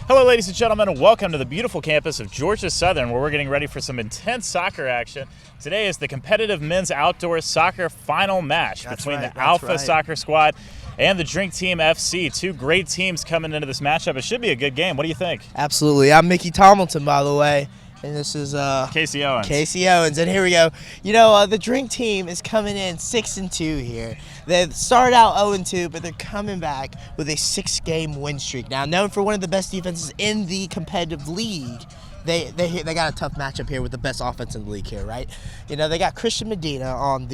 Hello, ladies and gentlemen, and welcome to the beautiful campus of Georgia Southern, where we're getting ready for some intense soccer action. Today is the competitive men's outdoor soccer final match between the Alpha Soccer Squad and the Drink Team FC. Two great teams coming into this matchup. It should be a good game. What do you think? Absolutely. I'm Mickey Tomlinson, by the way. And this is Casey Owens. Casey Owens, and here we go. You know, the Drink Team is coming in 6-2 here. They started out 0-2, but they're coming back with a 6-game win streak. Now, known for one of the best defenses in the competitive league, they got a tough matchup here with the best offense in the league here, right? You know, they got Christian Medina on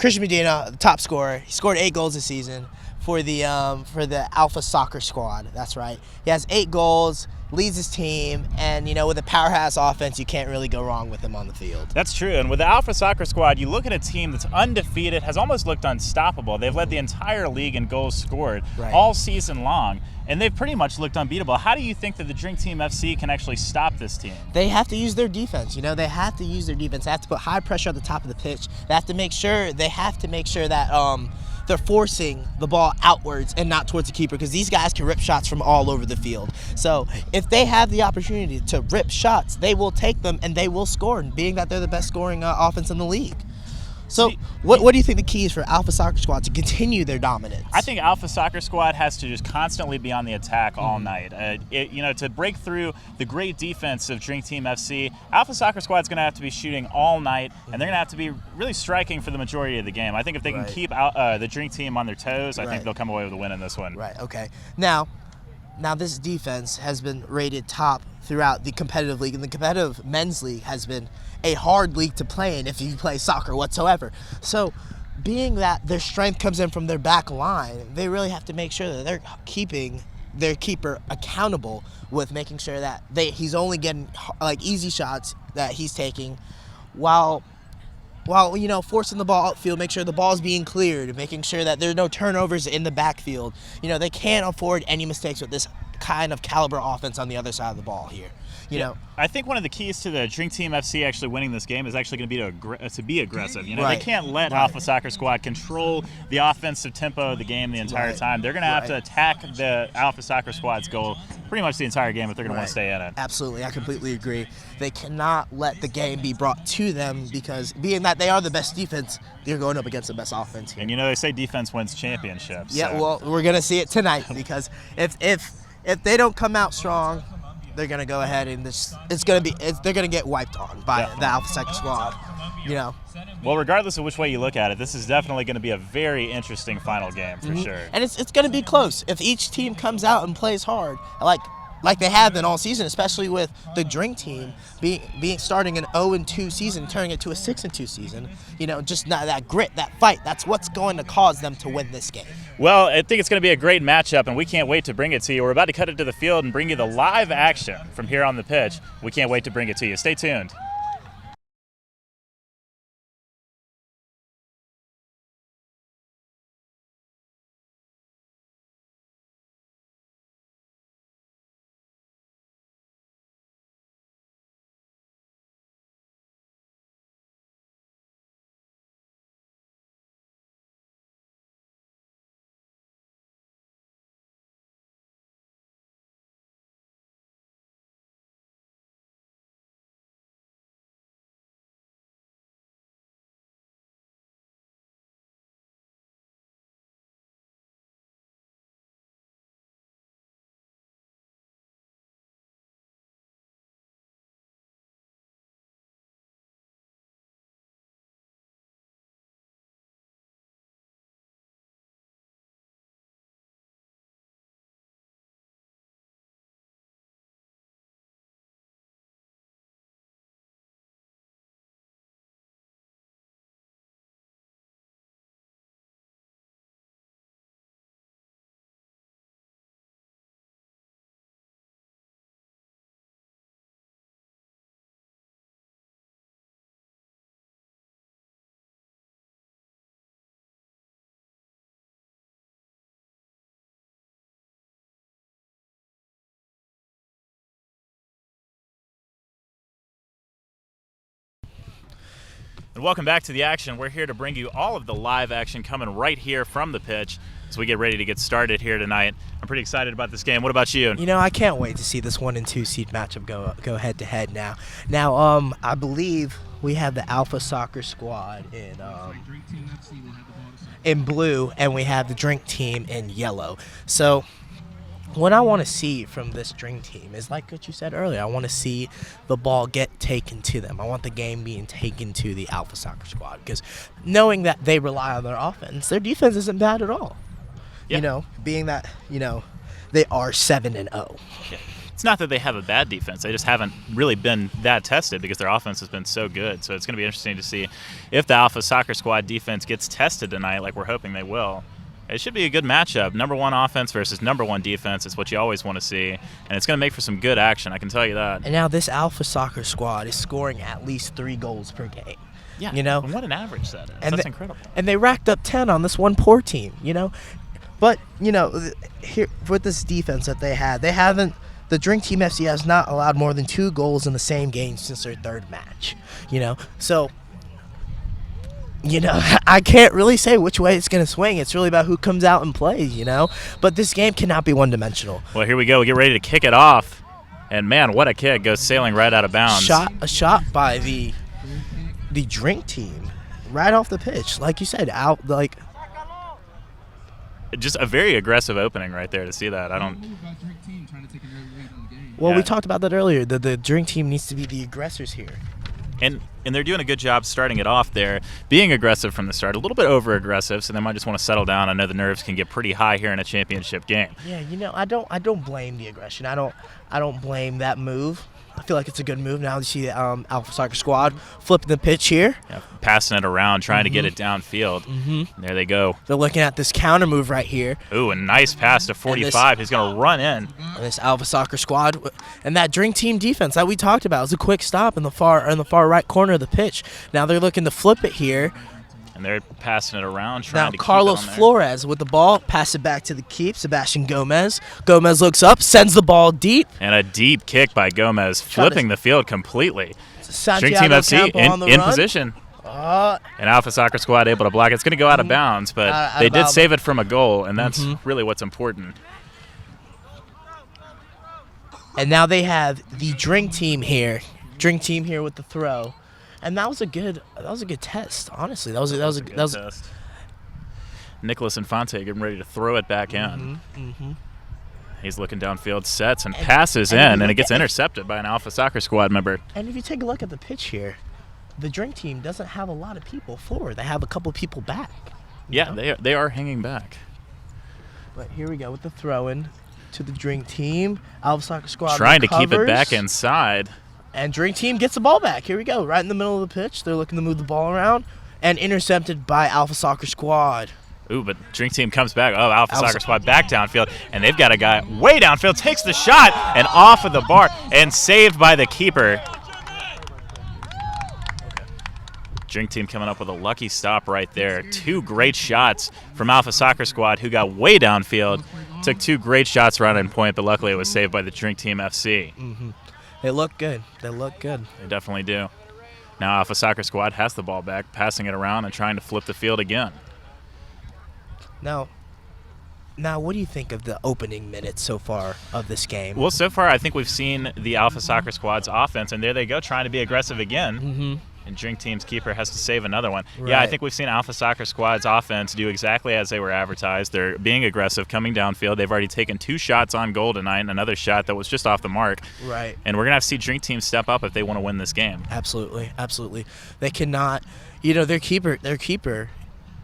Christian Medina, the top scorer. He scored 8 goals this season for the Alpha Soccer Squad. That's right. He has 8 goals, leads his team, and you know, with a powerhouse offense, you can't really go wrong with him on the field. That's true. And with the Alpha Soccer Squad, you look at a team that's undefeated, has almost looked unstoppable. They've led the entire league in goals scored all season long, and they've pretty much looked unbeatable. How do you think that the Drink Team FC can actually stop this team? They have to use their defense. You know, they have to use their defense. They have to put high pressure at the top of the pitch. They have to make sure that they're forcing the ball outwards and not towards the keeper, because these guys can rip shots from all over the field. So if they have the opportunity to rip shots, they will take them and they will score, being that they're the best scoring offense in the league. So what do you think the key is for Alpha Soccer Squad to continue their dominance? I think Alpha Soccer Squad has to just constantly be on the attack all night. To break through the great defense of Drink Team FC, Alpha Soccer Squad is going to have to be shooting all night, and they're going to have to be really striking for the majority of the game. I think if they can keep the Drink Team on their toes, I think they'll come away with a win in this one. Right, okay. Now this defense has been rated top throughout the competitive league, and the competitive men's league has been a hard league to play in if you play soccer whatsoever. So being that their strength comes in from their back line, they really have to make sure that they're keeping their keeper accountable with making sure that he's only getting like easy shots that he's taking, while you know, forcing the ball outfield, make sure the ball's being cleared, making sure that there are no turnovers in the backfield. You know, they can't afford any mistakes with this kind of caliber offense on the other side of the ball here. You know, I think one of the keys to the Drink Team FC actually winning this game is actually going to be aggressive. You know, they can't let Alpha Soccer Squad control the offensive tempo of the game the entire time. They're going to have to attack the Alpha Soccer Squad's goal pretty much the entire game if they're going to want to stay in it. Absolutely, I completely agree. They cannot let the game be brought to them, because being that they are the best defense, they're going up against the best offense here. And you know, they say defense wins championships. Yeah, well, we're going to see it tonight, because if they don't come out strong, they're gonna go ahead and they're gonna get wiped on by the Alpha Soccer Squad. You know. Well, regardless of which way you look at it, this is definitely going to be a very interesting final game for sure. And it's going to be close if each team comes out and plays hard, like they have been all season, especially with the Drink Team being starting an 0-2 season, turning it to a 6-2 season. You know, just not that grit, that fight. That's what's going to cause them to win this game. Well, I think it's going to be a great matchup, and we can't wait to bring it to you. We're about to cut it to the field and bring you the live action from here on the pitch. We can't wait to bring it to you. Stay tuned. And welcome back to the action. We're here to bring you all of the live action coming right here from the pitch. as we get ready to get started here tonight. I'm pretty excited about this game. What about you? You know, I can't wait to see this 1 and 2 seed matchup go head to head now. Now, I believe we have the Alpha Soccer Squad in blue, and we have the Drink Team in yellow. So what I want to see from this Drink Team is, like what you said earlier, I want to see the ball get taken to them. I want the game being taken to the Alpha Soccer Squad, because knowing that they rely on their offense, their defense isn't bad at all. Yeah. You know, being that, you know, they are 7-0. Yeah. It's not that they have a bad defense. They just haven't really been that tested because their offense has been so good. So it's going to be interesting to see if the Alpha Soccer Squad defense gets tested tonight, like we're hoping they will. It should be a good matchup. Number 1 offense versus number 1 defense is what you always want to see, and it's going to make for some good action, I can tell you that. And now this Alpha Soccer Squad is scoring at least 3 goals per game. Yeah, you know, and what an average that is. And that's incredible. And they racked up 10 on this one poor team, you know. But, you know, here with this defense that they haven't. The Drink Team FC has not allowed more than 2 goals in the same game since their 3rd match, you know. So, you know, I can't really say which way it's going to swing. It's really about who comes out and plays, you know. But this game cannot be one-dimensional. Well, here we go. We get ready to kick it off. And, man, what a kick. Goes sailing right out of bounds. A shot by the Drink Team right off the pitch. Like you said, out, like. Just a very aggressive opening right there to see that. Well, we talked about that earlier. The Drink Team needs to be the aggressors here. And they're doing a good job starting it off there, being aggressive from the start, a little bit over-aggressive, so they might just want to settle down. I know the nerves can get pretty high here in a championship game. Yeah, you know, I don't blame the aggression. I don't blame that move. I feel like it's a good move. Now you see Alpha Soccer Squad flipping the pitch here. Yeah, passing it around, trying to get it downfield. There they go. They're looking at this counter move right here. Ooh, a nice pass to 45. He's going to run in. This Alpha Soccer Squad and that Drink Team defense that we talked about was a quick stop in the far right corner of the pitch. Now they're looking to flip it here. And they're passing it around, trying to Carlos keep it on there. Flores with the ball, pass it back to the keep. Sebastian Gomez. Gomez looks up, sends the ball deep. And a deep kick by Gomez, flipping the field completely. Drink Team FC in position. And Alpha Soccer Squad able to block it. It's going to go out of bounds, but they did save it from a goal, and that's really what's important. And now they have the Drink Team here. Drink Team here with the throw. And that was a good test. Honestly, that was a good test. Nicholas Infante getting ready to throw it back in. He's looking downfield, sets and passes in, and it gets intercepted by an Alpha Soccer Squad member. And if you take a look at the pitch here, the Drink Team doesn't have a lot of people forward. They have a couple people back. Yeah, they are hanging back. But here we go with the throw-in to the Drink Team. Alpha Soccer Squad trying to keep it back inside. And Drink Team gets the ball back. Here we go, right in the middle of the pitch. They're looking to move the ball around, and intercepted by Alpha Soccer Squad. Ooh, but Drink Team comes back. Oh, Alpha Soccer Squad back downfield, and they've got a guy way downfield, takes the shot, and off of the bar, and saved by the keeper. Drink Team coming up with a lucky stop right there. 2 great shots from Alpha Soccer Squad, who got way downfield. Took 2 great shots right on point, but luckily it was saved by the Drink Team FC. They look good. They look good. They definitely do. Now Alpha Soccer Squad has the ball back, passing it around and trying to flip the field again. Now, what do you think of the opening minutes so far of this game? Well, so far I think we've seen the Alpha Soccer Squad's offense, and there they go, trying to be aggressive again. And Drink Team's keeper has to save another one. Right. Yeah, I think we've seen Alpha Soccer Squad's offense do exactly as they were advertised. They're being aggressive, coming downfield. They've already taken 2 shots on goal tonight, and another shot that was just off the mark. Right. And we're going to have to see Drink Team step up if they want to win this game. Absolutely, absolutely. They cannot, you know, their keeper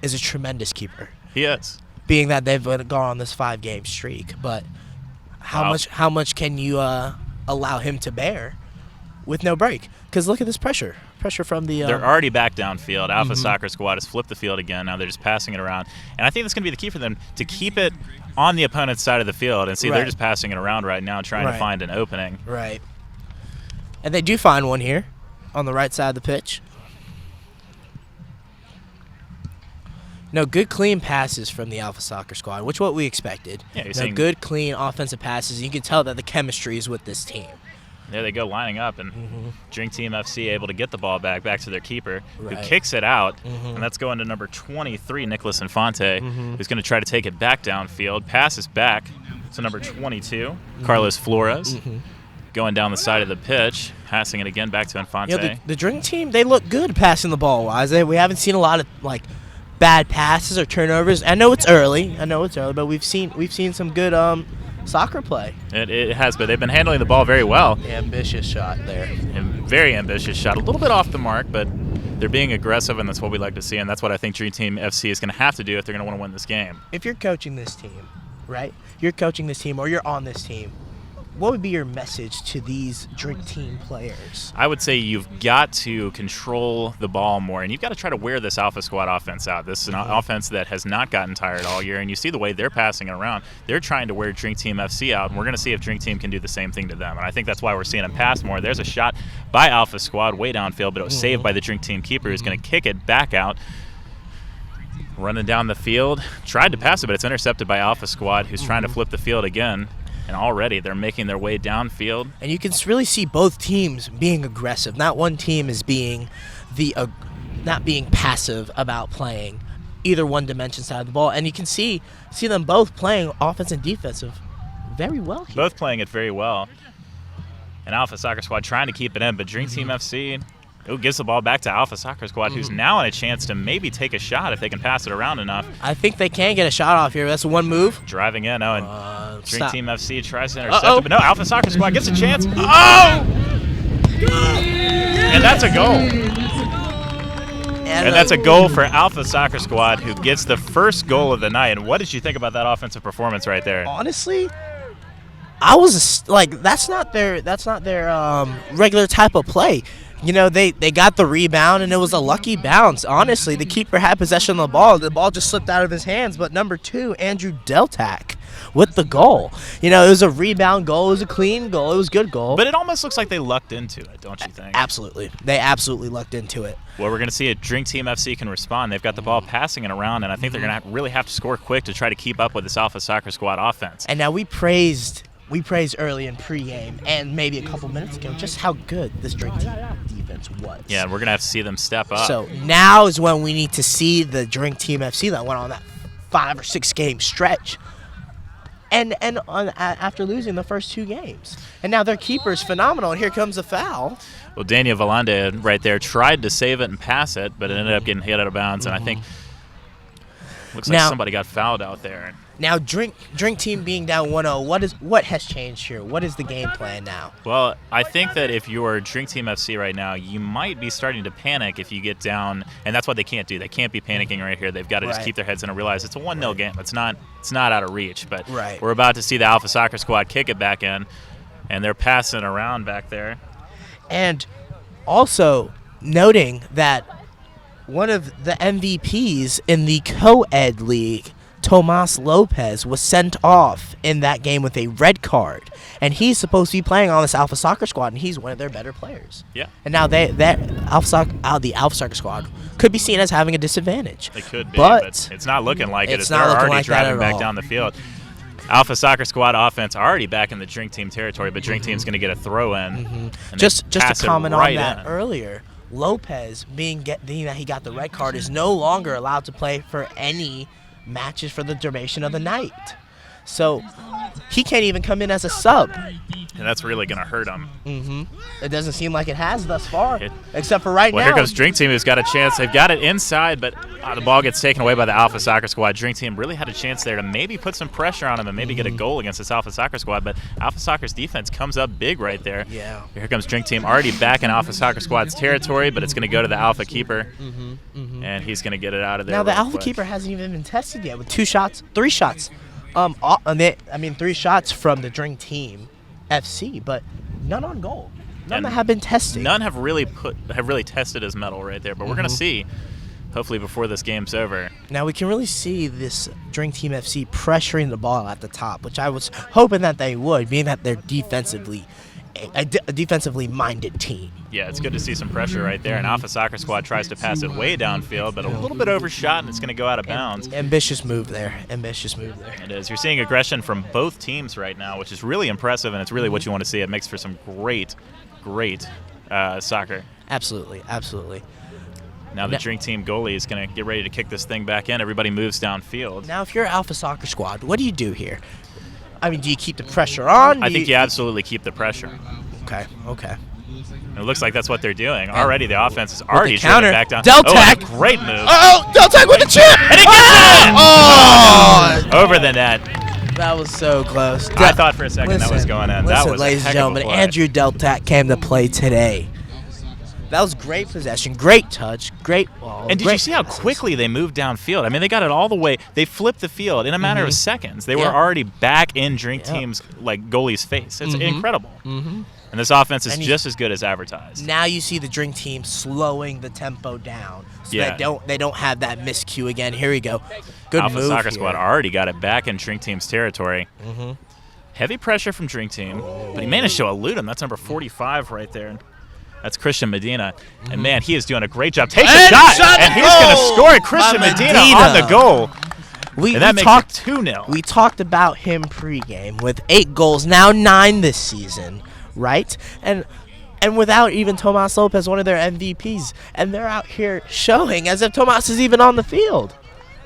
is a tremendous keeper. He is. Being that they've gone on this 5-game streak, but how much can you allow him to bear with no break? Because look at this pressure from the. They're already back downfield. Alpha Soccer Squad has flipped the field again. Now they're just passing it around, and I think that's going to be the key for them to keep it on the opponent's side of the field. And see, they're just passing it around right now, trying to find an opening. Right. And they do find one here, on the right side of the pitch. No, good, clean passes from the Alpha Soccer Squad, which is what we expected. Yeah, good, clean offensive passes. You can tell that the chemistry is with this team. There they go lining up, and Drink Team FC able to get the ball back to their keeper, who Right. kicks it out, and that's going to number 23, Nicholas Infante, who's going to try to take it back downfield, passes back to number 22, Carlos Flores, going down the side of the pitch, passing it again back to Infante. You know, the Drink Team, they look good passing the ball wise. We haven't seen a lot of bad passes or turnovers. I know it's early, but we've seen some good soccer play. It has, but they've been handling the ball very well. Ambitious shot there. And very ambitious shot. A little bit off the mark, but they're being aggressive, and that's what we like to see, and that's what I think Dream Team FC is going to have to do if they're going to want to win this game. If you're coaching this team, right? You're coaching this team or you're on this team, what would be your message to these Drink Team players? I would say you've got to control the ball more, and you've got to try to wear this Alpha Squad offense out. This is an offense that has not gotten tired all year, and you see the way they're passing it around. They're trying to wear Drink Team FC out, and we're going to see if Drink Team can do the same thing to them. And I think that's why we're seeing them pass more. There's a shot by Alpha Squad way downfield, but it was saved by the Drink Team keeper, who's going to kick it back out. Running down the field, tried to pass it, but it's intercepted by Alpha Squad, who's trying to flip the field again. And already they're making their way downfield. And you can really see both teams being aggressive. Not one team is being not being passive about playing either one dimension side of the ball. And you can see them both playing offense and defensive very well here. Both playing it very well. And Alpha Soccer Squad trying to keep it in, but Dream Team FC gives the ball back to Alpha Soccer Squad, who's now in a chance to maybe take a shot if they can pass it around enough. I think they can get a shot off here. That's one move. Driving in, and Dream stop. Team FC tries to intercept it, but no, Alpha Soccer Squad gets a chance. And that's a goal. And that's a goal for Alpha Soccer Squad, who gets the first goal of the night. And what did you think about that offensive performance right there? Honestly, I was that's not their regular type of play. You know, they got the rebound, and it was a lucky bounce. Honestly, the keeper had possession of the ball. The ball just slipped out of his hands. But number 2, Andrew Deltak, with the goal. You know, it was a rebound goal. It was a clean goal. It was a good goal. But it almost looks like they lucked into it, don't you think? Absolutely. They absolutely lucked into it. Well, we're going to see if Drink Team FC can respond. They've got the ball passing it around, and I think they're going to really have to score quick to try to keep up with this Alpha Soccer Squad offense. And now we praised early in pregame and maybe a couple minutes ago just how good this Drink Team defense was. Yeah, and we're going to have to see them step up. So now is when we need to see the Drink Team FC that went on that 5 or 6 game stretch. And after losing the first 2 games. And now their keeper's phenomenal, and here comes a foul. Well, Daniel Valande right there tried to save it and pass it, but it ended up getting hit out of bounds, and I think looks like somebody got fouled out there. Now, Drink Team being down 1-0, what has changed here? What is the game plan now? Well, I think that if you're Drink Team FC right now, you might be starting to panic if you get down, and that's what they can't do. They can't be panicking right here. They've got to just keep their heads in and realize it's a 1-0 game. It's not out of reach, but we're about to see the Alpha Soccer Squad kick it back in, and they're passing around back there. And also noting that one of the MVPs in the co-ed league, Tomas Lopez, was sent off in that game with a red card, and he's supposed to be playing on this Alpha Soccer Squad, and he's one of their better players. Yeah. And now the Alpha Soccer Squad could be seen as having a disadvantage. It could be, but it's not looking like it. They're already driving back down the field. Alpha Soccer Squad offense already back in the Drink Team territory, but Drink Team's going to get a throw in. Just to comment on that earlier, Lopez, being that he got the red card, is no longer allowed to play for any matches for the duration of the night. So he can't even come in as a sub. And that's really going to hurt him. It doesn't seem like it has thus far, except for right now. Well, here comes Drink Team, who's got a chance. They've got it inside, but the ball gets taken away by the Alpha Soccer Squad. Drink Team really had a chance there to maybe put some pressure on him and maybe get a goal against this Alpha Soccer Squad, but Alpha Soccer's defense comes up big right there. Yeah. Here comes Drink Team, already back in Alpha Soccer Squad's territory, but it's going to go to the Alpha keeper, and he's going to get it out of there. Now, the Alpha keeper hasn't even been tested yet with 3 shots. 3 shots from the Drink Team FC, but none on goal. None that have been tested. None have really tested his mettle right there, but we're going to see, hopefully before this game's over. Now we can really see this Drink Team FC pressuring the ball at the top, which I was hoping that they would, being that they're defensively a defensively minded team. Yeah, it's good to see some pressure right there. And Alpha Soccer Squad tries to pass it way downfield, but a little bit overshot, and it's going to go out of bounds. Ambitious move there. It is. You're seeing aggression from both teams right now, which is really impressive, and it's really what you want to see. It makes for some great soccer. Absolutely. Now the Drink Team goalie is going to get ready to kick this thing back in. Everybody moves downfield. Now, if you're Alpha Soccer Squad, what do you do here? I mean, do you keep the pressure on? I think you absolutely keep the pressure. Okay. And it looks like that's what they're doing. Already the offense is already driven back down. Deltac. Great move. Oh, Deltac with the chip! And he gets it! Over the net. That was so close. I thought for a second that was going in. That was ladies a and heck of a gentlemen, play. Andrew Deltac came to play today. That was great possession, great touch, great ball. And did you see how quickly they moved downfield? I mean, they got it all the way. They flipped the field in a matter of seconds. They were already back in Drink Team's goalie's face. It's incredible. And this offense is just as good as advertised. Now you see the Drink Team slowing the tempo down, so they don't have that miscue again. Here we go. Good Alpha move Soccer here. Squad already got it back in Drink Team's territory. Heavy pressure from Drink Team, but he managed to elude him. That's number 45 right there. That's Christian Medina. And, man, he is doing a great job. Takes a shot, and he's going to score it. Christian Medina on the goal. And that makes it 2-0. We talked about him pregame with 8 goals, now 9 this season, right? And without even Tomas Lopez, one of their MVPs. And they're out here showing as if Tomas is even on the field.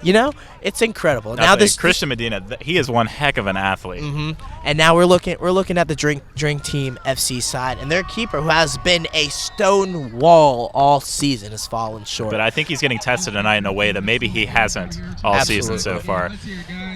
You know, it's incredible. Now this Christian Medina, he is one heck of an athlete. And now we're looking at the Drink Team FC side, and their keeper, who has been a stone wall all season, has fallen short. But I think he's getting tested tonight in a way that maybe he hasn't all season so far.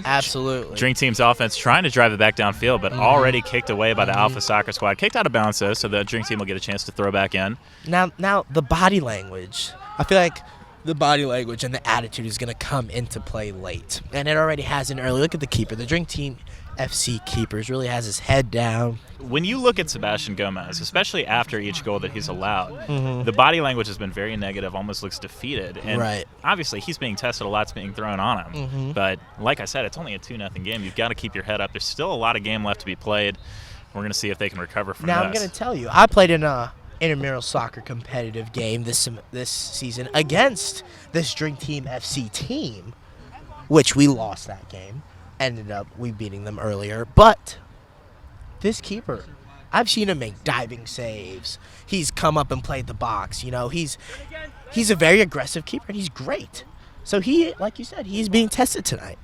Absolutely. Drink Team's offense trying to drive it back downfield, but already kicked away by the Alpha Soccer Squad. Kicked out of bounds, though, so the Drink Team will get a chance to throw back in. Now the body language. I feel like the body language and the attitude is going to come into play late. And it already has an early. Look at the keeper. The Drink Team FC keepers really has his head down. When you look at Sebastian Gomez, especially after each goal that he's allowed, the body language has been very negative, almost looks defeated. And obviously he's being tested, a lot's being thrown on him. But like I said, it's only a 2-0 game. You've got to keep your head up. There's still a lot of game left to be played. We're going to see if they can recover from this. Now I'm going to tell you, I played in a intramural soccer competitive game this season against this Drink Team FC team, which we lost that game. Ended up we beating them earlier, but this keeper, I've seen him make diving saves. He's come up and played the box. You know, he's a very aggressive keeper, and he's great. So he, like you said, he's being tested tonight.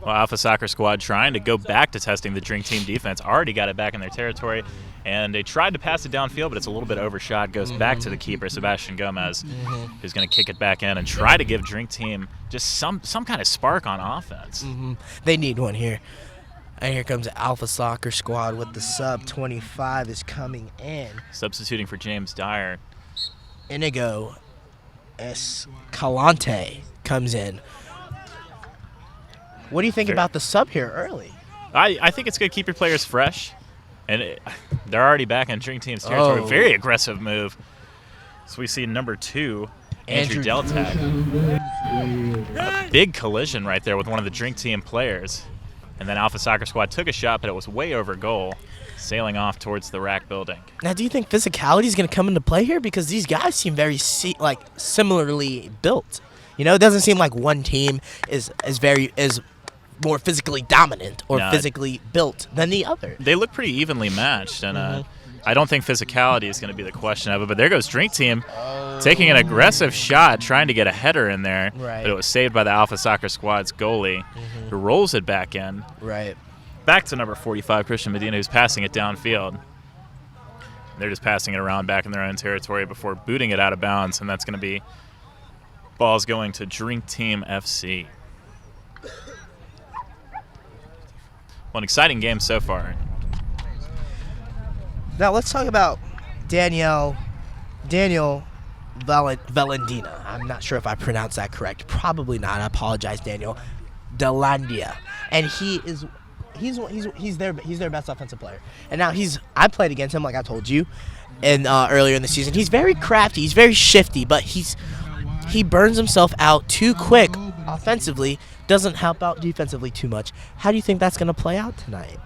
Well, Alpha Soccer Squad trying to go back to testing the Drink Team defense. Already got it back in their territory, and they tried to pass it downfield, but it's a little bit overshot. Goes back to the keeper, Sebastian Gomez, who's going to kick it back in and try to give Drink Team just some kind of spark on offense. They need one here. And here comes Alpha Soccer Squad with the sub. 25 is coming in. Substituting for James Dyer. Inigo Escalante comes in. What do you think about the sub here early? I think it's going to keep your players fresh. And they're already back in Drink Team's territory. Very aggressive move. So we see number 2, Andrew Deltac. A big collision right there with one of the Drink Team players. And then Alpha Soccer Squad took a shot, but it was way over goal, sailing off towards the RAC building. Now, do you think physicality is going to come into play here? Because these guys seem very similarly built. You know, it doesn't seem like one team is more physically dominant or physically built than the other. They look pretty evenly matched, and I don't think physicality is going to be the question of it. But there goes Drink Team taking an aggressive shot, trying to get a header in there. But it was saved by the Alpha Soccer Squad's goalie, who rolls it back in. Back to number 45, Christian Medina, who's passing it downfield. They're just passing it around back in their own territory before booting it out of bounds, and that's going to be balls going to Drink Team FC. Well, an exciting game so far. Now let's talk about Daniel Valentina. I'm not sure if I pronounced that correct. Probably not. I apologize, Daniel. Delandia, and he's their best offensive player. And now I played against him, like I told you, and earlier in the season. He's very crafty. He's very shifty, but he burns himself out too quick offensively. Doesn't help out defensively too much. How do you think that's going to play out tonight?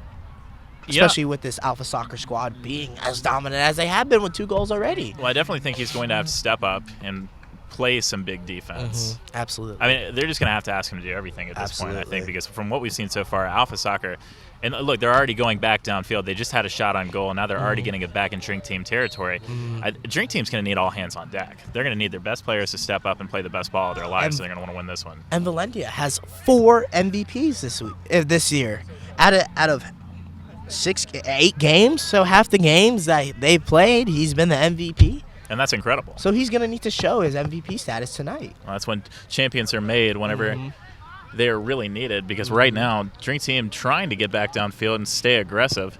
especially with this Alpha Soccer squad being as dominant as they have been with 2 goals already. Well, I definitely think he's going to have to step up and play some big defense. Absolutely. I mean, they're just going to have to ask him to do everything at this point, I think, because from what we've seen so far, Alpha Soccer, and look, they're already going back downfield. They just had a shot on goal, and now they're already getting it back in Drink Team territory. Drink Team's going to need all hands on deck. They're going to need their best players to step up and play the best ball of their lives, so they're going to want to win this one. And Valendia has 4 MVPs this year out of 8 games. So half the games that they played, he's been the MVP. And that's incredible. So he's going to need to show his MVP status tonight. Well, that's when champions are made, whenever they're really needed, because right now, Drink Team trying to get back downfield and stay aggressive,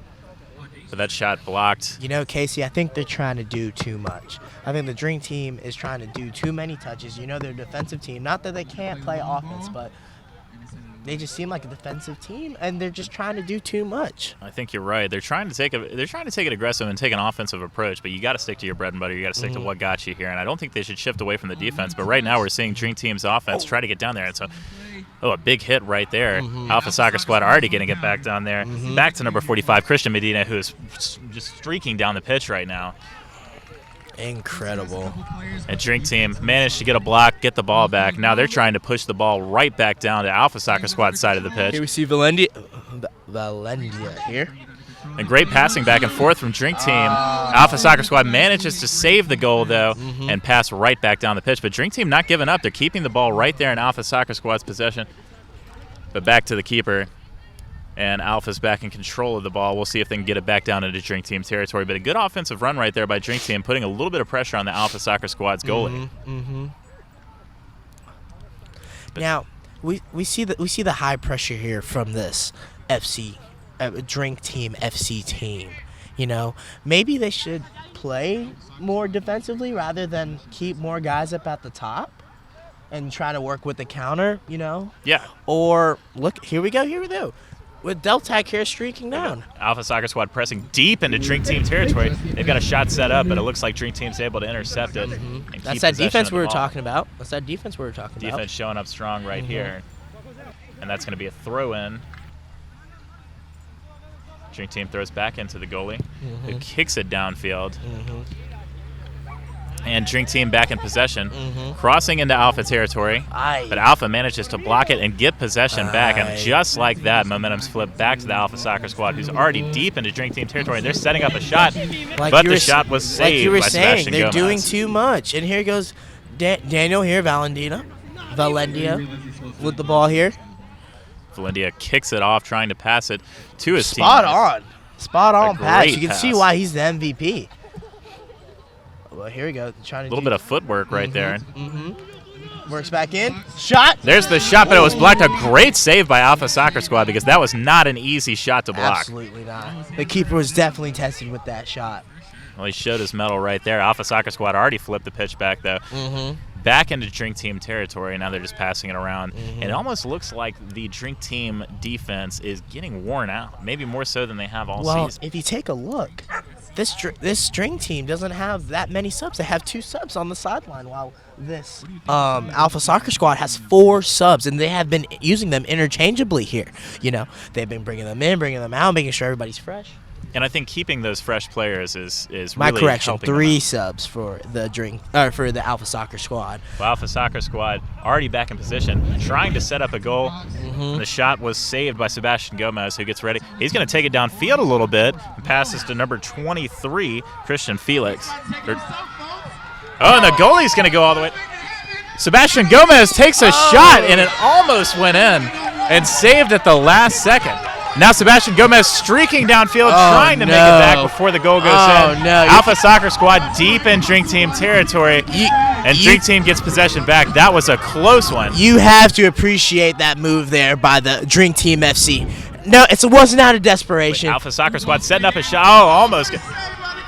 but that shot blocked. You know, Casey, I think they're trying to do too much. I think the Drink Team is trying to do too many touches. You know, they're a defensive team. Not that they can't play offense, but they just seem like a defensive team, and they're just trying to do too much. I think you're right. They're trying to take it aggressive and take an offensive approach, but you got to stick to your bread and butter. You got to stick to what got you here, and I don't think they should shift away from the defense. But right now, we're seeing Dream Team's offense try to get down there, and so a big hit right there. Alpha Soccer Squad already getting it back down there. Back to number 45, Christian Medina, who is just streaking down the pitch right now. Incredible. And Drink Team managed to get a block, get the ball back. Now they're trying to push the ball right back down to Alpha Soccer Squad's side of the pitch. Here we see Valendia here. And great passing back and forth from Drink Team. Alpha Soccer Squad manages to save the goal, though, and pass right back down the pitch. But Drink Team not giving up. They're keeping the ball right there in Alpha Soccer Squad's possession. But back to the keeper. And Alpha's back in control of the ball. We'll see if they can get it back down into Drink Team territory. But a good offensive run right there by Drink Team, putting a little bit of pressure on the Alpha Soccer Squad's goalie. Now, we see the high pressure here from this Drink Team FC team. You know, maybe they should play more defensively rather than keep more guys up at the top and try to work with the counter, you know? Yeah. Or, look, here we go. With Deltac here streaking down. Alpha Soccer Squad pressing deep into Drink Team territory. They've got a shot set up, but it looks like Drink Team's able to intercept it. And That's that defense we were talking about. Defense showing up strong right here. And that's going to be a throw-in. Drink Team throws back into the goalie, who kicks it downfield. And Drink Team back in possession, crossing into Alpha territory. But Alpha manages to block it and get possession back. And just like that, momentum's flipped back to the Alpha Soccer Squad, who's already deep into Drink Team territory. And they're setting up a shot, but the shot was saved like you were by saying, Sebastian they're Gomez. doing too much. And here goes Daniel here, Valendia with the ball here. Valendia kicks it off, trying to pass it to his team. Spot on pass. You can pass. see why he's the MVP. Well, here we go. Trying to A little bit of footwork right there. Works back in. Shot. There's the shot, but it was blocked. A great save by Alpha Soccer Squad, because that was not an easy shot to block. Absolutely not. The keeper was definitely tested with that shot. Well, he showed his mettle right there. Alpha Soccer Squad already flipped the pitch back, though. Back into Drink Team territory. Now they're just passing it around. And it almost looks like the Drink Team defense is getting worn out, maybe more so than they have all season. Well, if you take a look, this string team doesn't have that many subs. They have 2 subs on the sideline, while this Alpha Soccer Squad has 4 subs, and they have been using them interchangeably here. You know, they've been bringing them in, bringing them out, making sure everybody's fresh. And I think keeping those fresh players is My really correction, helping 3 subs for the Alpha Soccer Squad. Well, Alpha Soccer Squad already back in position, trying to set up a goal. The shot was saved by Sebastian Gomez, who gets ready. He's going to take it downfield a little bit and passes to number 23, Christian Felix. And the goalie's going to go all the way. Sebastian Gomez takes a shot, and it almost went in and saved at the last second. Now Sebastian Gomez streaking downfield, trying to make it back before the goal goes in. Alpha Soccer Squad deep in Drink Team territory, and Drink Team gets possession back. That was a close one. You have to appreciate that move there by the Drink Team FC. No, it wasn't out of desperation. Alpha Soccer Squad setting up a shot. Oh, almost.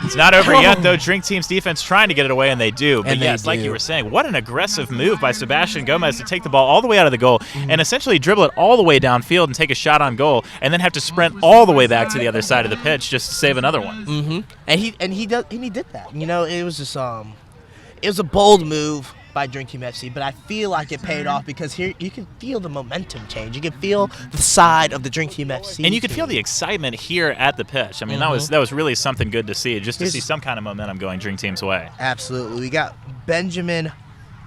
It's not over yet, though. Drink Team's defense trying to get it away, and they do. But yes, like you were saying, what an aggressive move by Sebastian Gomez to take the ball all the way out of the goal and essentially dribble it all the way downfield and take a shot on goal, and then have to sprint all the way back to the other side of the pitch just to save another one. And he did that. You know, it was just it was a bold move by Dream Team FC, but I feel like it paid off because here you can feel the momentum change. You can feel the side of the Dream Team FC. And you could feel the excitement here at the pitch. I mean, that was really something good to see, just to see some kind of momentum going Dream Team's way. Absolutely. We got Benjamin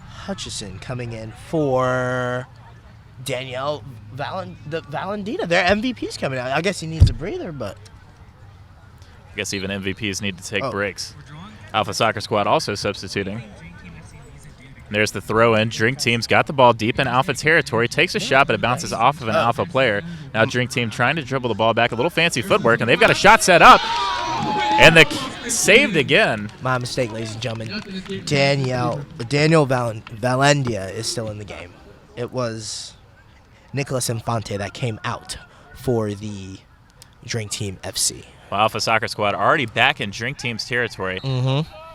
Hutchison coming in for Danielle Valentina. Their MVP's coming out. I guess he needs a breather, but I guess even MVPs need to take breaks. Alpha Soccer Squad also substituting. There's the throw-in. Drink Team's got the ball deep in Alpha territory, takes a shot, but it bounces off of an Alpha player. Now Drink Team trying to dribble the ball back, a little fancy footwork, and they've got a shot set up. And saved again. My mistake, ladies and gentlemen. Daniel Valendia is still in the game. It was Nicholas Infante that came out for the Drink Team FC. Well, Alpha Soccer Squad already back in Drink Team's territory.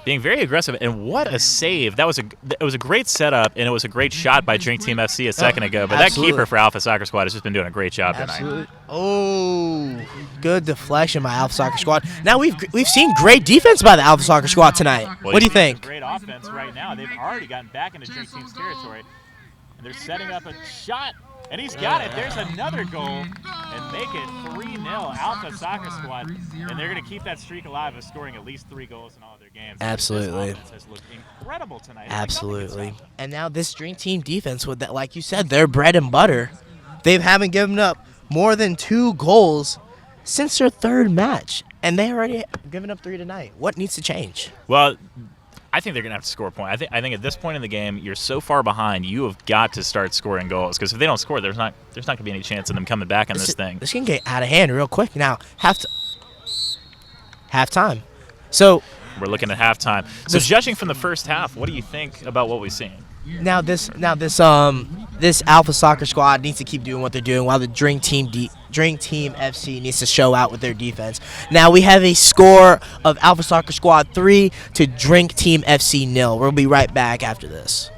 Being very aggressive, and what a save. It was a great setup, and it was a great shot by Drink Team FC a second ago. But absolutely. That keeper for Alpha Soccer Squad has just been doing a great job tonight. Oh, good deflection by Alpha Soccer Squad. Now we've seen great defense by the Alpha Soccer Squad tonight. Well, what do you think? Great offense right now. They've already gotten back into Drink Team's territory, and they're setting up a shot. And he's got it. There's another goal and make it 3-0 Alpha Soccer Squad. And they're going to keep that streak alive of scoring at least 3 goals in all of their games. Absolutely. This offense has looked incredible tonight. Absolutely. And now this Dream Team defense, with that, like you said, their bread and butter. They haven't given up more than 2 goals since their 3rd match. And they already given up 3 tonight. What needs to change? Well, I think they're going to have to score a point. I think at this point in the game, you're so far behind, you have got to start scoring goals. Because if they don't score, there's not going to be any chance of them coming back in this thing. This can get out of hand real quick. Now, halftime. So we're looking at halftime. So judging from the first half, what do you think about what we've seen? Now this Alpha Soccer Squad needs to keep doing what they're doing, while the Drink Team FC needs to show out with their defense. Now we have a score of Alpha Soccer Squad 3 to Drink Team FC 0. We'll be right back after this.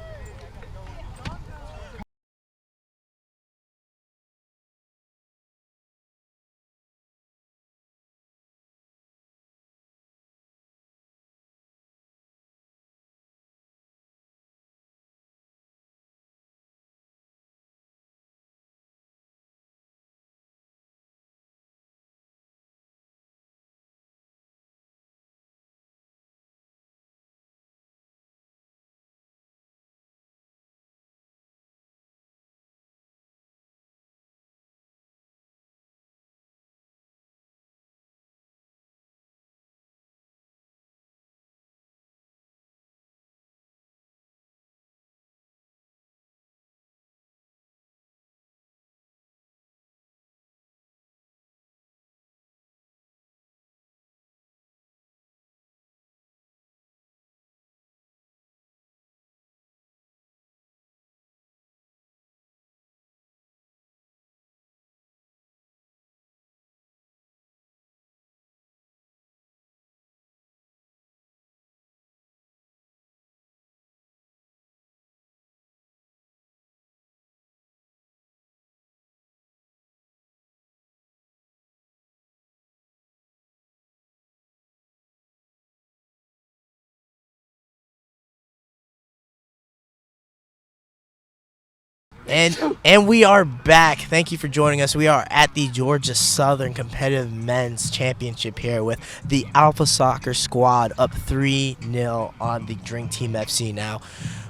And we are back. Thank you for joining us. We are at the Georgia Southern Competitive Men's Championship here with the Alpha Soccer Squad up 3-0 on the Drink Team FC. Now,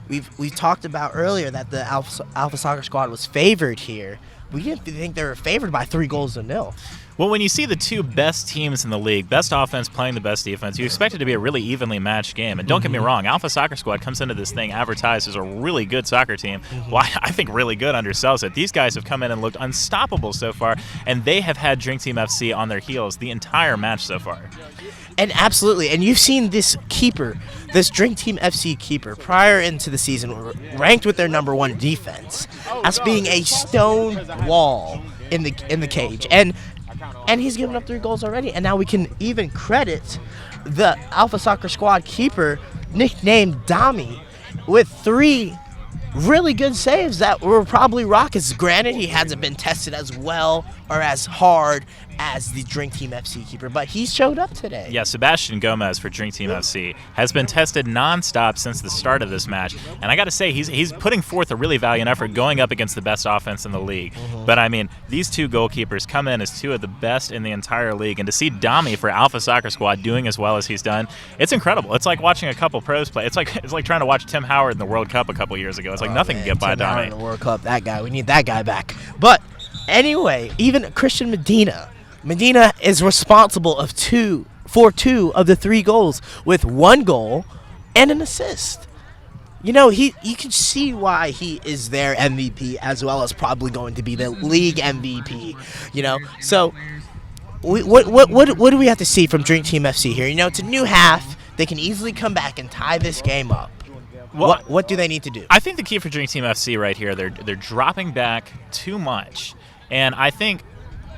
we talked about earlier that the Alpha Soccer Squad was favored here. We didn't think they were favored by 3-0. Well, when you see the 2 best teams in the league, best offense playing the best defense, you expect it to be a really evenly matched game. And don't get me wrong, Alpha Soccer Squad comes into this thing advertised as a really good soccer team. Well, I think really good undersells it. These guys have come in and looked unstoppable so far, and they have had Drink Team FC on their heels the entire match so far. And absolutely, and you've seen this keeper, this Drink Team FC keeper, prior into the season, ranked with their #1 defense as being a stone wall in the cage. And he's given up 3 goals already. And now we can even credit the Alpha Soccer Squad keeper, nicknamed Dami, with 3 really good saves that were probably rockets. Granted, he hasn't been tested as well or as hard as the Drink Team FC keeper, but he showed up today. Yeah, Sebastian Gomez for Drink Team FC has been tested nonstop since the start of this match, and I got to say he's putting forth a really valiant effort going up against the best offense in the league. But I mean, these two goalkeepers come in as two of the best in the entire league, and to see Dami for Alpha Soccer Squad doing as well as he's done, it's incredible. It's like watching a couple pros play. It's like trying to watch Tim Howard in the World Cup a couple years ago. It's like nothing can get by Tim Howard in Dami. the World Cup, that guy. We need that guy back. But anyway, even Christian Medina is responsible for two of the 3 goals, with 1 goal and an assist. You know, you can see why he is their MVP, as well as probably going to be the league MVP. You know, so what do we have to see from Drink Team FC here? You know, it's a new half. They can easily come back and tie this game up. Well, What do they need to do? I think the key for Drink Team FC right here, they're dropping back too much, and I think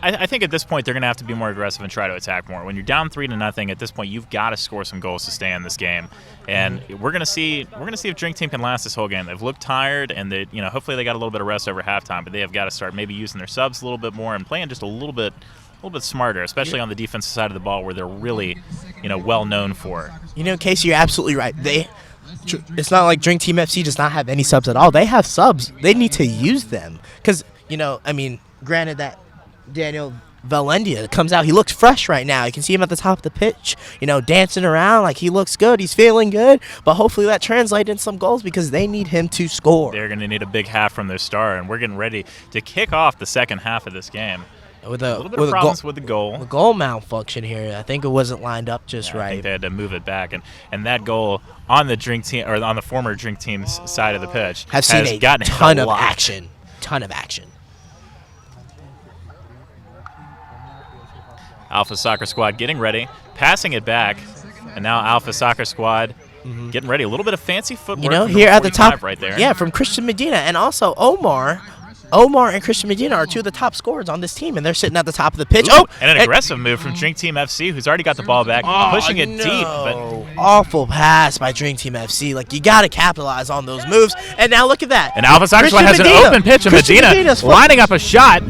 at this point they're going to have to be more aggressive and try to attack more. When you're down 3-0, at this point you've got to score some goals to stay in this game. And we're going to see if Drink Team can last this whole game. They've looked tired, and hopefully they got a little bit of rest over halftime. But they have got to start maybe using their subs a little bit more and playing just a little bit smarter, especially on the defensive side of the ball where they're really well known for. You know, Casey, you're absolutely right. It's not like Drink Team FC does not have any subs at all. They have subs. They need to use them because granted that Daniel Valendia comes out. He looks fresh right now. You can see him at the top of the pitch, dancing around like he looks good. He's feeling good. But hopefully that translates into some goals because they need him to score. They're going to need a big half from their star, and we're getting ready to kick off the second half of this game. With a little bit of problems with the goal. The goal malfunction here. I think it wasn't lined up just right. I think they had to move it back, and that goal on the Drink Team or on the former Drink Team's side of the pitch has seen a ton of action. Alpha Soccer Squad getting ready, passing it back, and now Alpha Soccer Squad getting ready. A little bit of fancy footwork. Here at the top, right there. Yeah, from Christian Medina, and also Omar and Christian Medina are 2 of the top scorers on this team, and they're sitting at the top of the pitch. And an aggressive move from Drink Team FC, who's already got the ball back, pushing it deep. But awful pass by Drink Team FC. Like, you got to capitalize on those moves. And now look at that. And Alpha Soccer Squad has an open pitch, and Medina lining up a shot.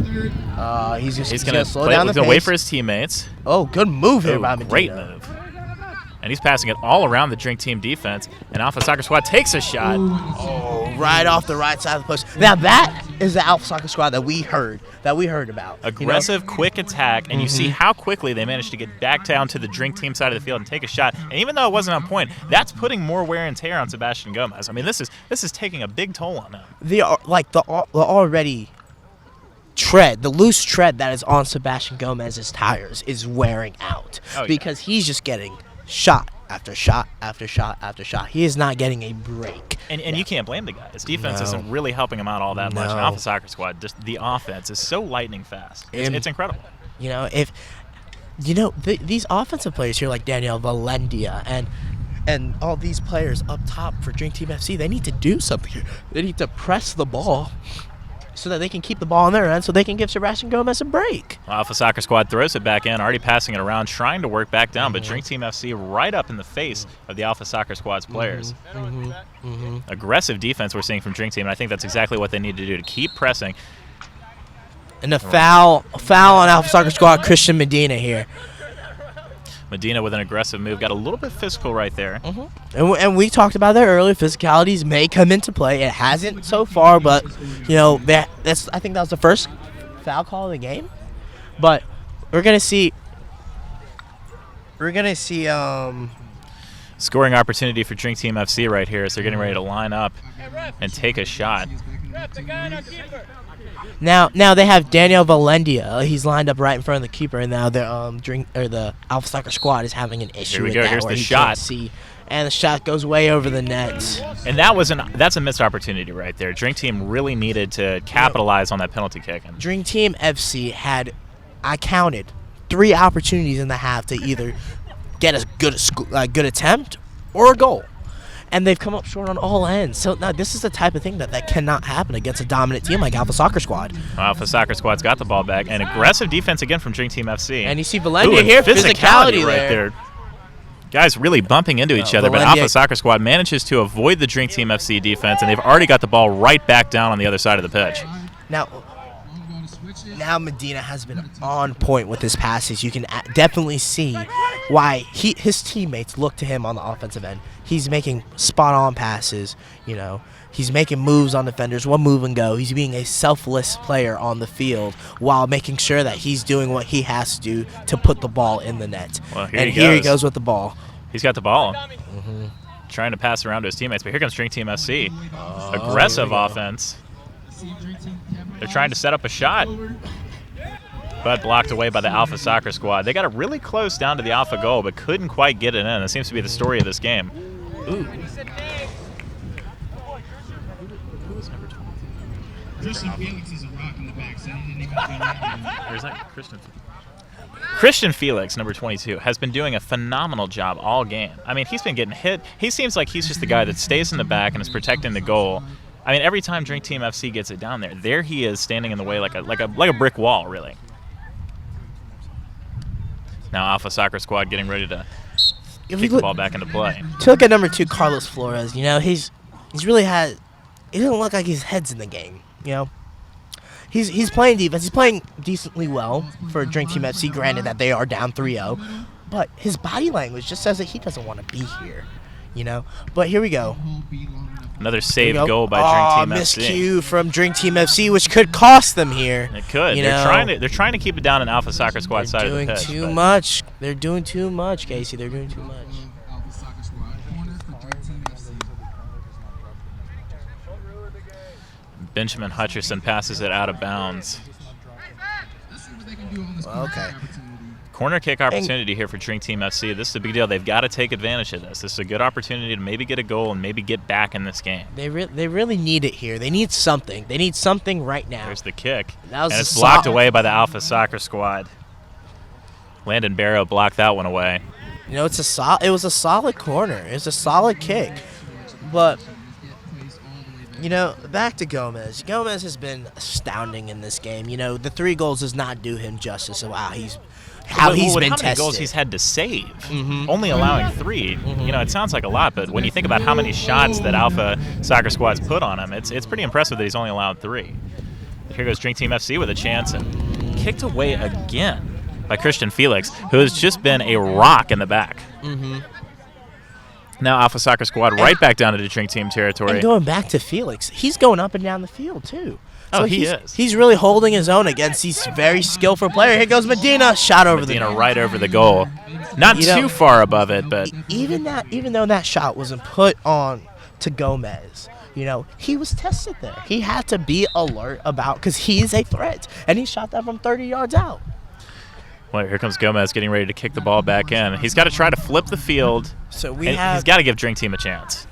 He's going to slow down the pace. He's going to wait for his teammates. Oh, good move here by Medina. Great move. And he's passing it all around the Drink Team defense. And Alpha Soccer Squad takes a shot. Oh, right off the right side of the post. Now that is the Alpha Soccer Squad that we heard about. Aggressive, quick attack, and you see how quickly they managed to get back down to the Drink Team side of the field and take a shot. And even though it wasn't on point, that's putting more wear and tear on Sebastian Gomez. I mean, this is taking a big toll on him. The loose tread that is on Sebastian Gomez's tires is wearing out because he's just getting shot after shot after shot after shot. He is not getting a break. And you can't blame the guy. His defense isn't really helping him out all that much. And Alpha Soccer Squad, just the offense is so lightning fast. It's incredible. These offensive players here like Daniel Valendia and all these players up top for Drink Team FC, they need to do something here. They need to press the ball so that they can keep the ball on their end so they can give Sebastian Gomez a break. Alpha Soccer Squad throws it back in, already passing it around, trying to work back down, but Drink Team FC right up in the face of the Alpha Soccer Squad's players. Aggressive defense we're seeing from Drink Team, and I think that's exactly what they need to do to keep pressing. And a foul on Alpha Soccer Squad, Christian Medina here. Medina with an aggressive move, got a little bit physical right there. And we talked about that earlier. Physicalities may come into play. It hasn't so far, but I think that was the first foul call of the game. But we're gonna see. Scoring opportunity for Drink Team FC right here, so they're getting ready to line up and take a shot. Now they have Daniel Valendia. He's lined up right in front of the keeper, and now the Alpha Soccer Squad is having an issue. Here we with go. that Here's where the he shot. can't see, and the shot goes way over the net. And that's a missed opportunity right there. Drink Team really needed to capitalize on that penalty kick. Drink Team FC had, I counted, 3 opportunities in the half to either get a good attempt or a goal. And they've come up short on all ends. So now this is the type of thing that cannot happen against a dominant team like Alpha Soccer Squad. Alpha Soccer Squad's got the ball back. And aggressive defense again from Drink Team FC. And you see Valendia here, physicality right there. Guys really bumping into each other, but Alpha Soccer Squad manages to avoid the Drink Team FC defense, and they've already got the ball right back down on the other side of the pitch. Now, now Medina has been on point with his passes. You can definitely see why his teammates look to him on the offensive end. He's making spot-on passes, you know. He's making moves on defenders, one move and go. He's being a selfless player on the field while making sure that he's doing what he has to do to put the ball in the net. Well, here he goes with the ball. He's got the ball. Trying to pass around to his teammates, but here comes Dream Team FC. Aggressive offense. They're trying to set up a shot, but blocked away by the Alpha Soccer Squad. They got it really close down to the Alpha goal, but couldn't quite get it in. That seems to be the story of this game. Ooh. Christian Felix is a rock in the back, so he didn't even do anything. Where's that? Christian Felix, number 22, has been doing a phenomenal job all game. I mean, he's been getting hit. He seems like he's just the guy that stays in the back and is protecting the goal. I mean, every time Drink Team FC gets it down there he is standing in the way like a brick wall, really. Now Alpha Soccer Squad getting ready to kick the ball back into play. To look at number 2, Carlos Flores, you know, he's really had. He doesn't look like his head's in the game. You know, he's playing defense. He's playing decently well for Drink Team FC. Granted that they are down 3-0, but his body language just says that he doesn't want to be here. You know, but here we go. Another saved goal by Drink Team FC. Miscue from Drink Team FC, which could cost them here. It could. They're trying to keep it down on Alpha Soccer Squad side of the pitch. They're doing too much. They're doing too much, Casey. They're doing too much. Benjamin Hutcherson passes it out of bounds. Okay. Corner kick opportunity here for Drink Team FC. This is a big deal. They've got to take advantage of this. This is a good opportunity to maybe get a goal and maybe get back in this game. They really need it here. They need something. They need something right now. There's the kick. And it's blocked away by the Alpha Soccer Squad. Landon Barrow blocked that one away. You know, it was a solid corner. It was a solid kick. But you know, back to Gomez. Gomez has been astounding in this game. You know, the 3 goals does not do him justice. Wow, he's been how tested. Many goals he's had to save, only allowing 3. You know, it sounds like a lot, but when you think about how many shots that Alpha Soccer Squad's put on him, it's pretty impressive that he's only allowed 3. Here goes Drink Team FC with a chance, and kicked away again by Christian Felix, who has just been a rock in the back. Now Alpha Soccer Squad right back down into Drink Team territory. And going back to Felix, he's going up and down the field, too. So he is. He's really holding his own against these very skillful player. Here goes Medina. Shot over the Medina right over the goal. Not too far above it, but even though that shot wasn't put on to Gomez, you know, he was tested there. He had to be alert about, because he's a threat, and he shot that from 30 yards out. Well, here comes Gomez getting ready to kick the ball back in. He's got to try to flip the field. So he's got to give Drink Team a chance.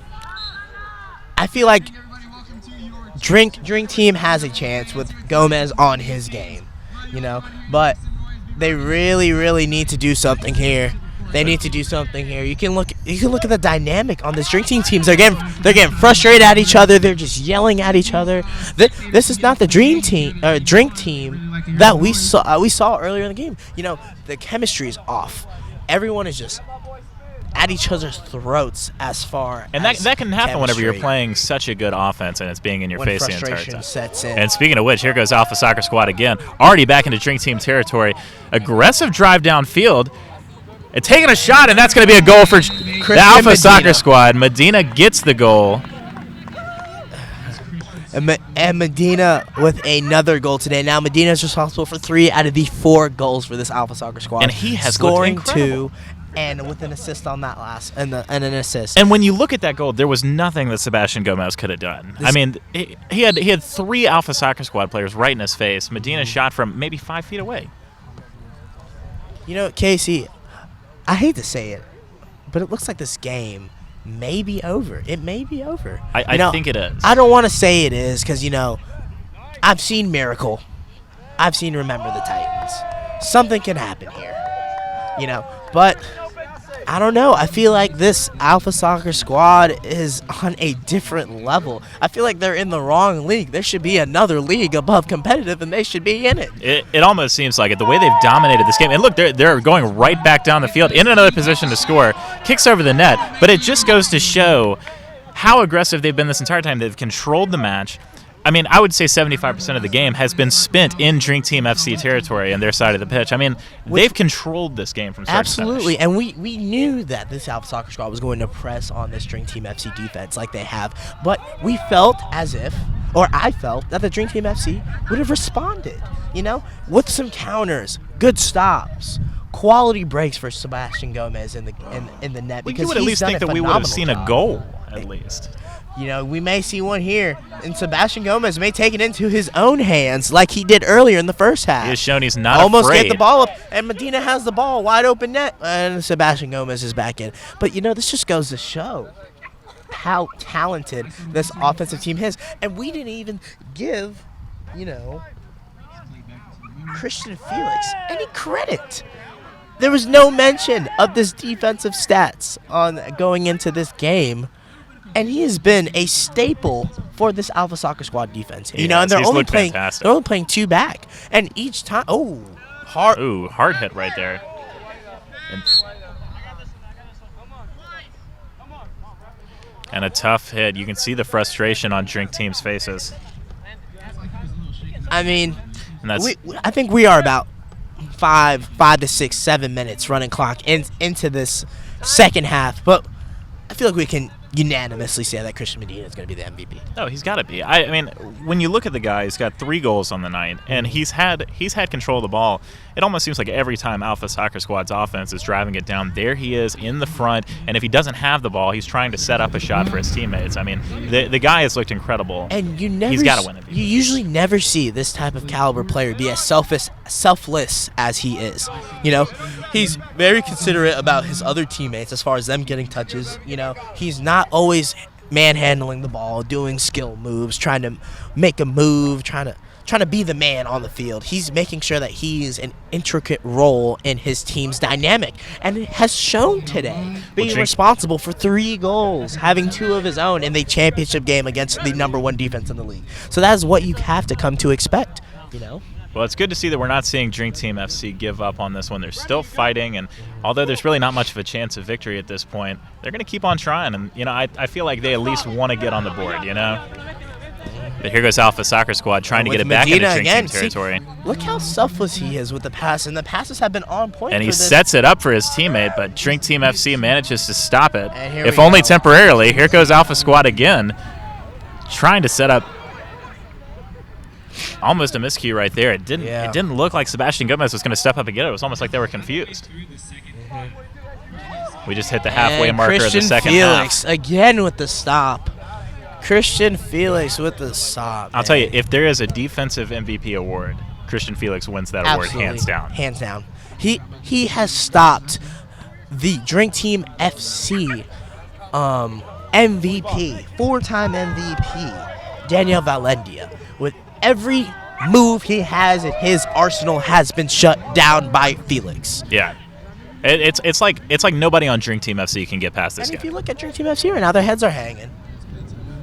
I feel like Drink Team has a chance with Gomez on his game, you know, but they really need to do something here. They need to do something here. You can look at the dynamic on this Drink Team teams. They're getting frustrated at each other. They're just yelling at each other. This is not the Drink Team that we saw earlier in the game. You know, the chemistry is off. Everyone is just at each other's throats as far and as that can happen chemistry. Whenever you're playing such a good offense and it's being in your face the entire time. Sets in. And speaking of which, here goes Alpha Soccer Squad again, already back into Drink Team territory. Aggressive drive downfield. And taking a shot, and that's going to be a goal for the Alpha Soccer Squad. Medina gets the goal. And Medina with another goal today. Now Medina is responsible for 3 out of the 4 goals for this Alpha Soccer Squad. And he has scoring 2 and with an assist on that last and an assist. And when you look at that goal, there was nothing that Sebastian Gomez could have done. I mean, he had 3 Alpha Soccer Squad players right in his face. Medina shot from maybe 5 feet away. You know, Casey, I hate to say it, but it looks like this game may be over. It may be over. I think it is. I don't want to say it is because, you know, I've seen Miracle. I've seen Remember the Titans. Something can happen here, you know. But I don't know. I feel like this Alpha Soccer Squad is on a different level. I feel like they're in the wrong league. There should be another league above competitive, and they should be in it. It almost seems like it. The way they've dominated this game. And look, they're going right back down the field in another position to score. Kicks over the net. But it just goes to show how aggressive they've been this entire time. They've controlled the match. I mean, I would say 75% of the game has been spent in Drink Team FC territory and their side of the pitch. I mean, they've controlled this game from start to finish. Absolutely, and we knew that this Alpha Soccer Squad was going to press on this Drink Team FC defense like they have, but we felt as if, or I felt, that the Drink Team FC would have responded, with some counters, good stops, quality breaks for Sebastian Gomez in the net. Well, because you would at least think that we would have seen a goal, at least. We may see one here, and Sebastian Gomez may take it into his own hands like he did earlier in the first half. He has shown he's not Almost afraid. get the ball up, and Medina has the ball, wide open net, and Sebastian Gomez is back in. But, this just goes to show how talented this offensive team is. And we didn't even give, Christian Felix any credit. There was no mention of this defensive stats on going into this game. And he has been a staple for this Alpha Soccer Squad defense. And they're only playing. Fantastic. They're only playing two back, and each time, hard hit right there. And a tough hit. You can see the frustration on Drink Team's faces. I mean, And that's I think we are about 5 to 6, 7 minutes running clock into this second half, but I feel like we can unanimously say that Christian Medina is going to be the MVP. No, he's got to be. I mean, when you look at the guy, he's got 3 goals on the night, and he's had control of the ball. It almost seems like every time Alpha Soccer Squad's offense is driving it down, there he is in the front, and if he doesn't have the ball, he's trying to set up a shot for his teammates. I mean, the guy has looked incredible. And he's got to win it. You usually never see this type of caliber player be as selfless as he is. He's very considerate about his other teammates as far as them getting touches. He's not always manhandling the ball, doing skill moves, trying to make a move, trying to be the man on the field. He's making sure that he's an intricate role in his team's dynamic, and it has shown today, being responsible for 3 goals, having 2 of his own in the championship game against the #1 defense in the league. So that is what you have to come to expect. Well, it's good to see that we're not seeing Drink Team FC give up on this one. They're still fighting, and although there's really not much of a chance of victory at this point, they're going to keep on trying. And, I feel like they at least want to get on the board, But here goes Alpha Soccer Squad trying to get it back into Drink Team territory. Look how selfless he is with the pass, and the passes have been on point. And he sets it up for his teammate, but Drink Team FC manages to stop it, if we only go. temporarily. Here goes Alpha Squad again, trying to set up. Almost a miscue right there. It didn't look like Sebastian Gomez was going to step up and get it. It was almost like they were confused. We just hit the halfway marker of the second Felix half. again with the stop. Christian Felix with the stop. I'll tell you, if there is a defensive MVP award, Christian Felix wins that award hands down. Hands down. He has stopped the Drink Team FC MVP, 4-time MVP, Daniel Valendia, with every move he has in his arsenal has been shut down by Felix. Yeah. It's like nobody on Drink Team FC can get past this And guy. if you look at Drink Team FC right now, their heads are hanging.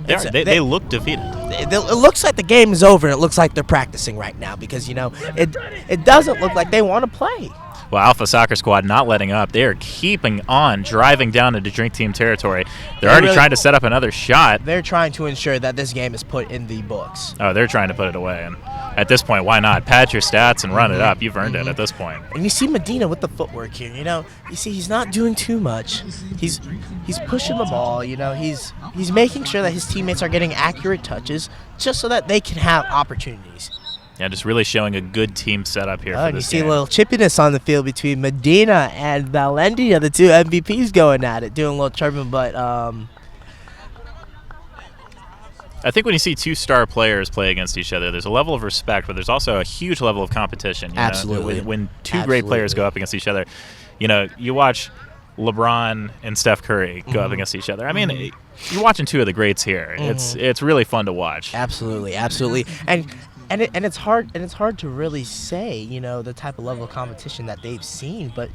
They look defeated. It looks like the game is over, and it looks like they're practicing right now because, it doesn't look like they want to play. Well, Alpha Soccer Squad not letting up. They are keeping on driving down into Drink Team territory. They're already trying to set up another shot. They're trying to ensure that this game is put in the books. Oh, they're trying to put it away. And at this point, why not? Pad your stats and run it up. You've earned it at this point. And you see Medina with the footwork here. You see he's not doing too much. He's pushing the ball. He's making sure that his teammates are getting accurate touches just so that they can have opportunities. Yeah, just really showing a good team setup here for And you this see game. a little chippiness on the field between Medina and Valendia, the 2 MVPs going at it, doing a little chirping, but I think when you see 2 star players play against each other, there's a level of respect, but there's also a huge level of competition. Absolutely. When 2 great players go up against each other, you watch LeBron and Steph Curry go up against each other. I mean, you're watching 2 of the greats here. It's really fun to watch. Absolutely. And it's hard to really say, the type of level of competition that they've seen, but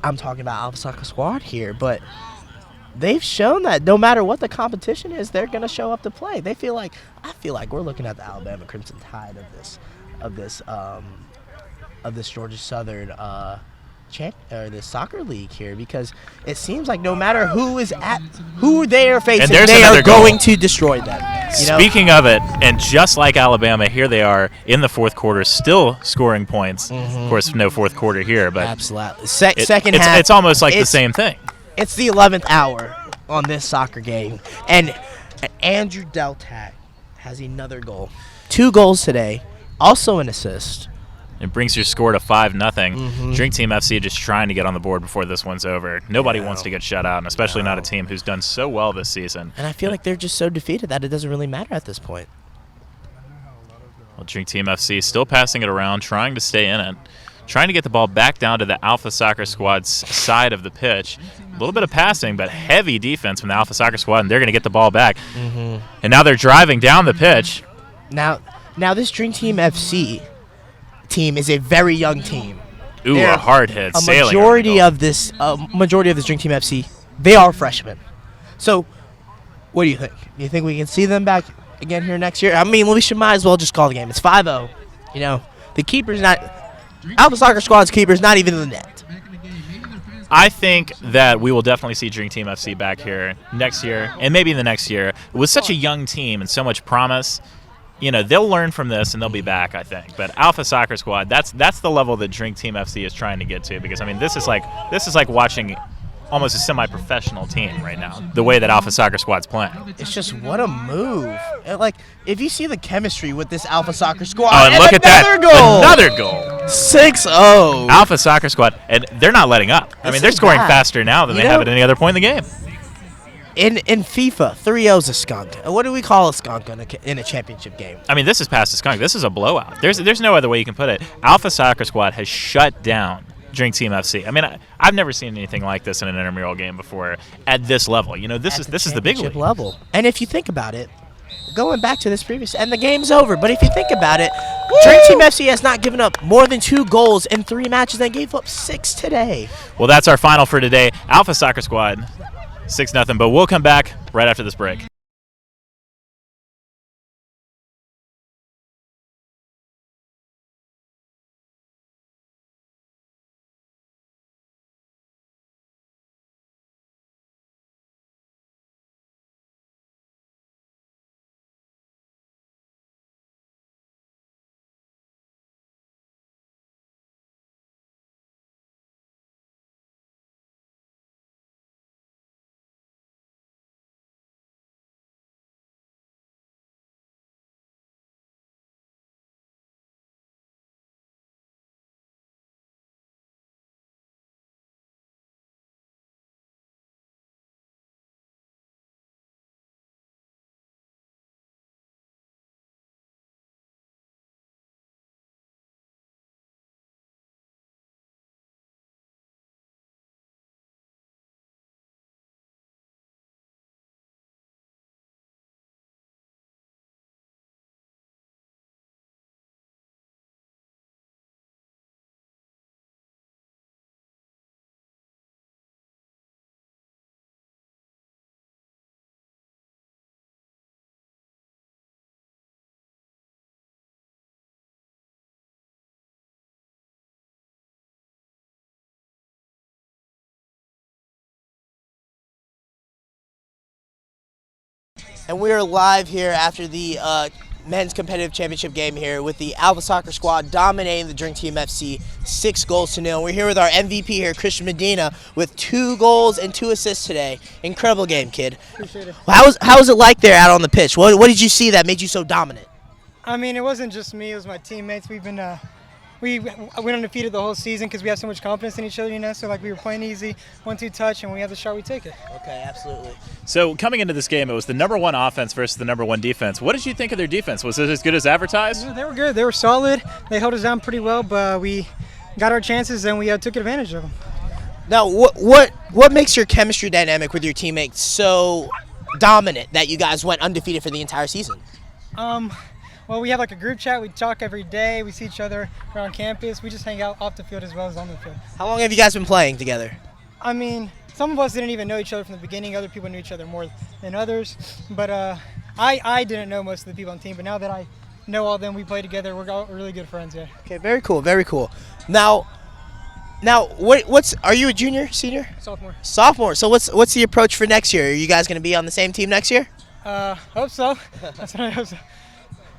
I'm talking about Alpha Soccer Squad here, but they've shown that no matter what the competition is, they're going to show up to play. I feel like we're looking at the Alabama Crimson Tide of this Georgia Southern this soccer league here, because it seems like no matter who they are facing, there's they another are goal. going to destroy them. You know? Speaking of it, and just like Alabama, here they are in the fourth quarter, still scoring points. Of course, no fourth quarter here, but Absolutely. Second half. It's almost like the same thing. It's the 11th hour on this soccer game, and Andrew Deltat has another goal. 2 goals today, also an assist. It brings your score to 5-0. Drink Team FC just trying to get on the board before this one's over. Nobody wants to get shut out, and especially not a team who's done so well this season. And I feel like they're just so defeated that it doesn't really matter at this point. Well, Drink Team FC still passing it around, trying to stay in it, trying to get the ball back down to the Alpha Soccer Squad's side of the pitch. A little bit of passing, but heavy defense from the Alpha Soccer Squad, and they're going to get the ball back. And now they're driving down the pitch. Now this Dream Team FC team is a very young team. Ooh, a hard hit. A majority of this Dream Team FC, they are freshmen. So, what do you think? Do you think we can see them back again here next year? I mean, we might as well just call the game. It's 5-0. You know, the keeper's not. Alpha Soccer Squad's keeper's not even in the net. I think that we will definitely see Drink Team FC back here next year, and maybe in the next year. With such a young team and so much promise, you know, they'll learn from this and they'll be back, I think. But Alpha Soccer Squad, that's the level that Drink Team FC is trying to get to, because I mean, this is like watching almost a semi-professional team right now, the way that Alpha Soccer Squad's playing. It's just, what a move. Like, if you see the chemistry with this Alpha Soccer Squad, Oh, and look at that. Another goal. 6-0. Alpha Soccer Squad, and they're not letting up. I mean, they're scoring faster now than they have at any other point in the game. In FIFA, 3-0's a skunk. What do we call a skunk in a championship game? I mean, this is past a skunk. This is a blowout. There's no other way you can put it. Alpha Soccer Squad has shut down Drink Team FC. I mean, I've never seen anything like this in an intramural game before at this level. You know, this is the big league level. And if you think about it, going back to this previous, and the game's over, but if you think about it, Drink Team FC has not given up more than 2 goals in 3 matches. They gave up 6 today. Well, that's our final for today. Alpha Soccer Squad, 6-0. But we'll come back right after this break. And we are live here after the men's competitive championship game here with the Alpha Soccer Squad dominating the Drink Team FC 6-0. We're here with our MVP here, Christian Medina, with 2 goals and 2 assists today. Incredible game, kid. Appreciate it. Well, how was it like there out on the pitch? What did you see that made you so dominant? I mean, it wasn't just me; it was my teammates. We went undefeated the whole season because we have so much confidence in each other, you know. So like we were playing easy, 1-2 touch, and when we have the shot, we take it. Okay, absolutely. So coming into this game, it was the #1 offense versus the #1 defense. What did you think of their defense? Was it as good as advertised? Yeah, they were good. They were solid. They held us down pretty well, but we got our chances and we took advantage of them. Now, what makes your chemistry dynamic with your teammates so dominant that you guys went undefeated for the entire season? Well, we have like a group chat. We talk every day. We see each other around campus. We just hang out off the field as well as on the field. How long have you guys been playing together? I mean, some of us didn't even know each other from the beginning. Other people knew each other more than others. But I didn't know most of the people on the team. But now that I know all of them, we play together. We're all really good friends, yeah. Okay, very cool, very cool. Now Now, are you a junior, senior? Sophomore. Sophomore. So what's the approach for next year? Are you guys going to be on the same team next year? Hope so. That's what I hope so.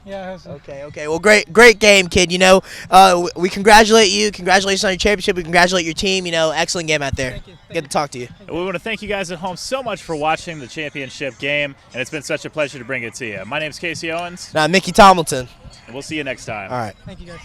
Yeah, I hope so. Okay. Well, great game, kid. We congratulate you. Congratulations on your championship. We congratulate your team. Excellent game out there. Thank you. Good to talk to you. We want to thank you guys at home so much for watching the championship game, and it's been such a pleasure to bring it to you. My name is Casey Owens, Now, Mickey Tomlinson. and we'll see you next time. All right. Thank you, guys.